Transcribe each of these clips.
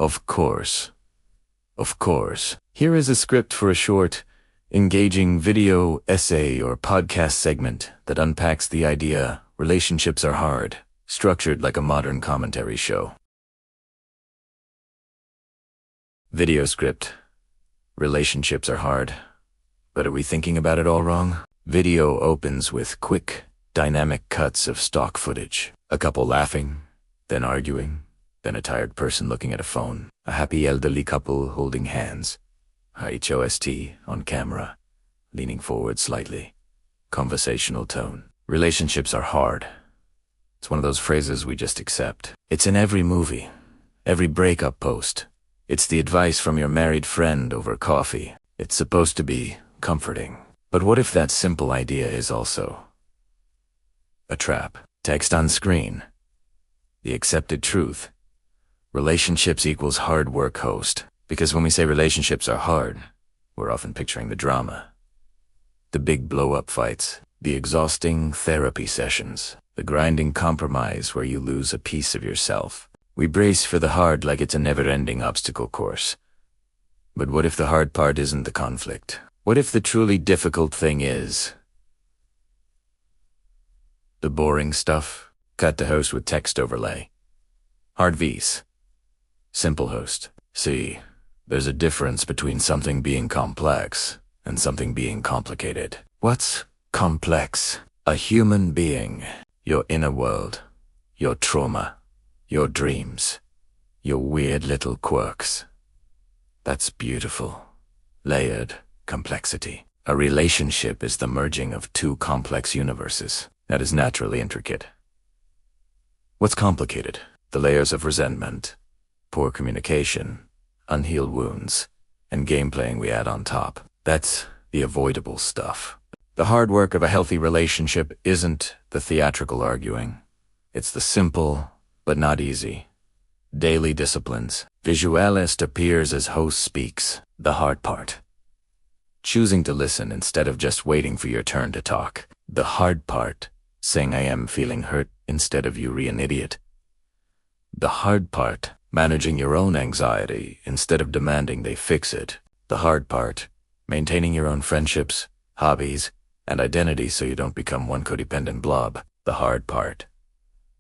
Of course. Of course. Here is a script for a short, engaging video, essay, or podcast segment that unpacks the idea relationships are hard, structured like a modern commentary show. Video script. Relationships are hard. But are we thinking about it all wrong? Video opens with quick, dynamic cuts of stock footage. A couple laughing, then arguing, then a tired person looking at a phone. A happy elderly couple holding hands. HOST on camera, leaning forward slightly. Conversational tone. Relationships are hard. It's one of those phrases we just accept. It's in every movie, every breakup post. It's the advice from your married friend over coffee. It's supposed to be comforting. But what if that simple idea is also a trap? Text on screen. The accepted truth. Relationships equals hard work, host. Because when we say relationships are hard, we're often picturing the drama. The big blow-up fights. The exhausting therapy sessions. The grinding compromise where you lose a piece of yourself. We brace for the hard like it's a never-ending obstacle course. But what if the hard part isn't the conflict? What if the truly difficult thing is the boring stuff? Cut to host with text overlay. Hard vs. Simple host. See, there's a difference between something being complex and something being complicated. What's complex? A human being, your inner world, your trauma, your dreams, your weird little quirks. That's beautiful, layered complexity. A relationship is the merging of two complex universes. That is naturally intricate. What's complicated? The layers of resentment, poor communication, unhealed wounds, and gameplaying we add on top. That's the avoidable stuff. The hard work of a healthy relationship isn't the theatrical arguing. It's the simple, but not easy, daily disciplines. Visualist appears as host speaks, the hard part. Choosing to listen instead of just waiting for your turn to talk. The hard part, saying I am feeling hurt instead of you an idiot. The hard part, managing your own anxiety instead of demanding they fix it. The hard part, maintaining your own friendships, hobbies, and identity so you don't become one codependent blob. The hard part,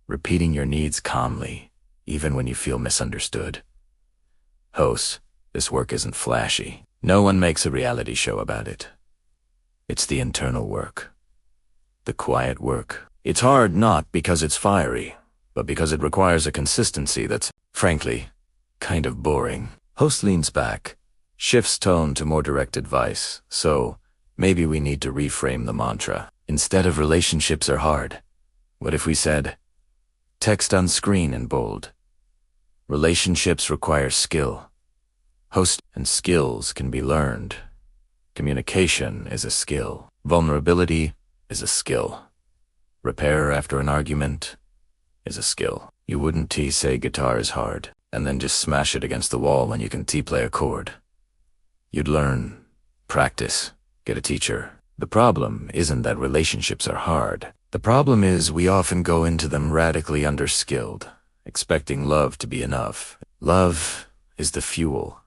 repeating your needs calmly, even when you feel misunderstood. Hosts, this work isn't flashy. No one makes a reality show about it. It's the internal work. The quiet work. It's hard not because it's fiery, but because it requires a consistency that's, frankly, kind of boring. Host leans back, shifts tone to more direct advice, so maybe we need to reframe the mantra. Instead of relationships are hard, what if we said, text on screen in bold. Relationships require skill. Host and skills can be learned. Communication is a skill. Vulnerability is a skill. Repair after an argument is a skill. You wouldn't say guitar is hard, and then just smash it against the wall when you can play a chord. You'd learn, practice, get a teacher. The problem isn't that relationships are hard. The problem is we often go into them radically underskilled, expecting love to be enough. Love is the fuel,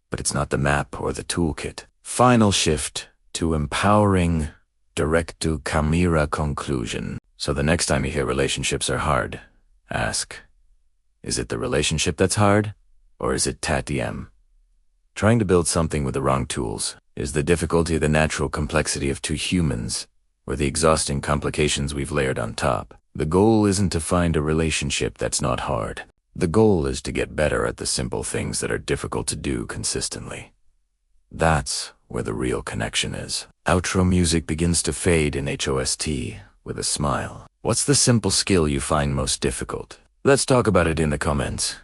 but it's not the map or the toolkit. Final shift to empowering, direct-to-camera conclusion. So the next time you hear relationships are hard, ask, is it the relationship that's hard, or is it TATM? Trying to build something with the wrong tools. Is the difficulty the natural complexity of two humans, or the exhausting complications we've layered on top? The goal isn't to find a relationship that's not hard. The goal is to get better at the simple things that are difficult to do consistently. That's where the real connection is. Outro music begins to fade in HOST with a smile. What's the simple skill you find most difficult? Let's talk about it in the comments.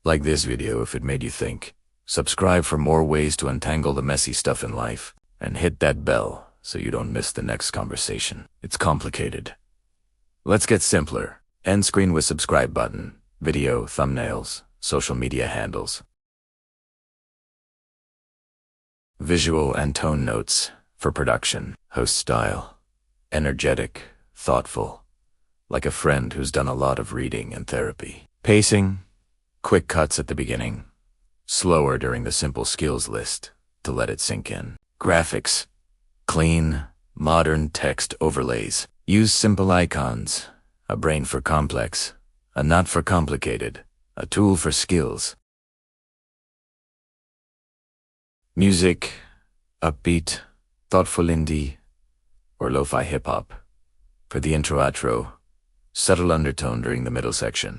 Like this video if it made you think. Subscribe for more ways to untangle the messy stuff in life. And hit that bell so you don't miss the next conversation. It's complicated. Let's get simpler. End screen with subscribe button. Video, thumbnails, social media handles. Visual and tone notes for production. Host style. Energetic, thoughtful. Like a friend who's done a lot of reading and therapy. Pacing. Quick cuts at the beginning. Slower during the simple skills list to let it sink in. Graphics. Clean, modern text overlays. Use simple icons. A brain for complex. A not for complicated. A tool for skills. Music. Upbeat, thoughtful indie, or lo-fi hip-hop. For the intro-outro, subtle undertone during the middle section.